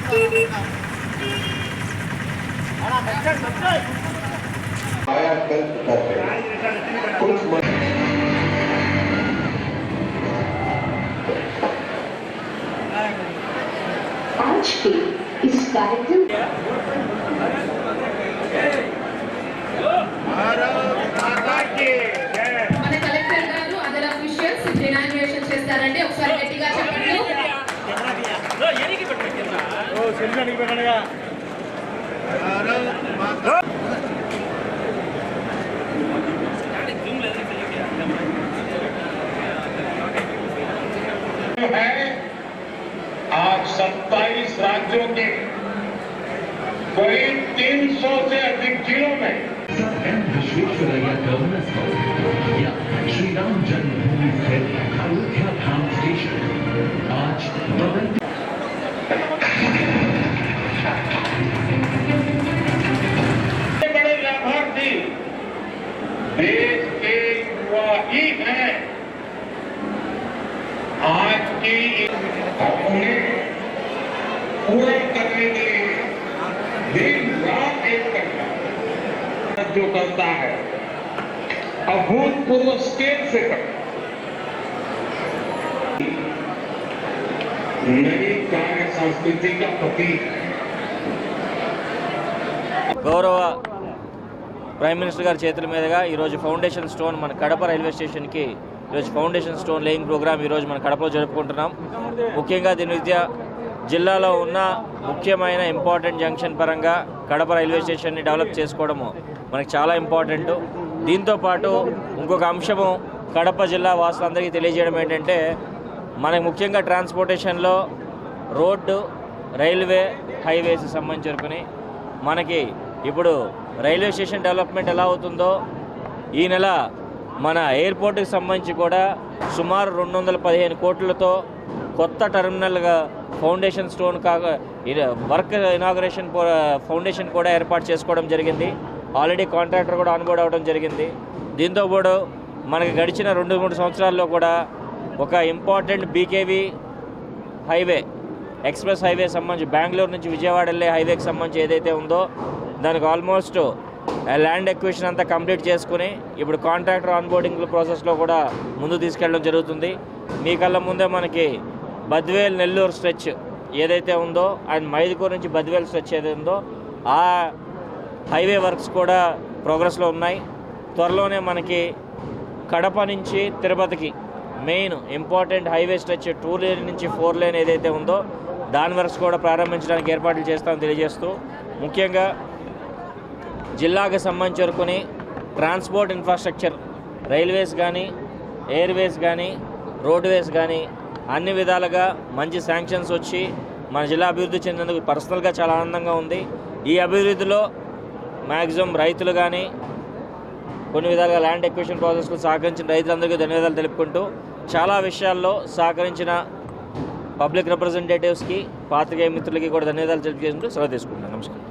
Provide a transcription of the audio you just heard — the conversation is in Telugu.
आज के इस कार्यक्रम మన కలెక్టర్ గారు అదర్ అఫీషియల్స్ ఇనాగ్రేషన్ చేస్తారండి. ఒకసారి గట్టిగా చెప్పండి. आज 27 राज्यों के करीब 300 से अधिक जिलों में विश्वेश्वरैया गवर्नेंस हाउस या श्री राम जन्मभूमि स्थित अयोध्या धाम स्टेशन आज बड़े लाभार्थी देश के युवा ही हैं। आज की उन्हें पूरा करने के लिए दिन रात एक करता जो करता है अभूतपूर्व स्केल से करता नई कार्य संस्कृति का प्रतीक है। గౌరవ ప్రైమ్ మినిస్టర్ గారి చేతుల మీదుగా ఈరోజు ఫౌండేషన్ స్టోన్ మన కడప రైల్వే స్టేషన్కి ఈరోజు ఫౌండేషన్ స్టోన్ లేయింగ్ ప్రోగ్రామ్ ఈరోజు మన కడపలో జరుపుకుంటున్నాం. ముఖ్యంగా దీని విద్య జిల్లాలో ఉన్న ముఖ్యమైన ఇంపార్టెంట్ జంక్షన్ పరంగా కడప రైల్వే స్టేషన్ని డెవలప్ చేసుకోవడము మనకు చాలా ఇంపార్టెంట్. దీంతోపాటు ఇంకొక అంశము కడప జిల్లా వాసులందరికీ తెలియజేయడం ఏంటంటే మనకు ముఖ్యంగా ట్రాన్స్పోర్టేషన్లో రోడ్డు, రైల్వే, హైవేస్ సంబంధించుకుని మనకి ఇప్పుడు రైల్వే స్టేషన్ డెవలప్మెంట్ ఎలా అవుతుందో ఈ నెల మన ఎయిర్పోర్ట్కి సంబంధించి కూడా సుమారు 215 కోట్లతో కొత్త టెర్మినల్గా foundation stone work inauguration foundation కూడా ఏర్పాటు చేసుకోవడం జరిగింది. ఆల్రెడీ కాంట్రాక్టర్ కూడా ఆన్బోర్డ్ అవ్వడం జరిగింది. దీంతో పాటు మనకి గడిచిన 2-3 సంవత్సరాల్లో కూడా ఒక important BKV highway, express highway సంబంధించి బెంగళూరు నుంచి విజయవాడ వెళ్ళే హైవేకి సంబంధించి ఏదైతే ఉందో దానికి ఆల్మోస్ట్ ల్యాండ్ ఎక్విజిషన్ అంతా కంప్లీట్ చేసుకుని ఇప్పుడు కాంట్రాక్టర్ ఆన్బోర్డింగ్ ప్రాసెస్లో కూడా ముందు తీసుకెళ్ళడం జరుగుతుంది. మీ కళ్ళ ముందే మనకి బద్వేల్ నెల్లూరు స్ట్రెచ్ ఏదైతే ఉందో అండ్ మైదుకూరు నుంచి బద్వేల్ స్ట్రెచ్ ఏదైతే ఉందో ఆ హైవే వర్క్స్ కూడా ప్రోగ్రెస్లో ఉన్నాయి. త్వరలోనే మనకి కడప నుంచి తిరుపతికి main important highway stretch 2 lane నుంచి 4 లేన్ ఏదైతే ఉందో దాని వర్క్స్ కూడా ప్రారంభించడానికి ఏర్పాట్లు చేస్తామని తెలియజేస్తూ ముఖ్యంగా జిల్లాకు సంబంధించి వరకుని ట్రాన్స్పోర్ట్ ఇన్ఫ్రాస్ట్రక్చర్ రైల్వేస్ కానీ, ఎయిర్వేస్ కానీ, రోడ్వేస్ కానీ అన్ని విధాలుగా మంచి శాంక్షన్స్ వచ్చి మన జిల్లా అభివృద్ధి చెందేందుకు పర్సనల్గా చాలా ఆనందంగా ఉంది. ఈ అభివృద్ధిలో మ్యాక్సిమం రైతులు కానీ కొన్ని విధాలుగా ల్యాండ్ ఎక్విజిషన్ ప్రాసెస్కు సహకరించిన రైతులందరికీ ధన్యవాదాలు తెలుపుకుంటూ చాలా విషయాల్లో సహకరించిన పబ్లిక్ రిప్రజెంటేటివ్స్కి, పాత్రికేయ మిత్రులకి కూడా ధన్యవాదాలు తెలుపుకుంటూ సెలవు తీసుకుంటాను. నమస్కారం.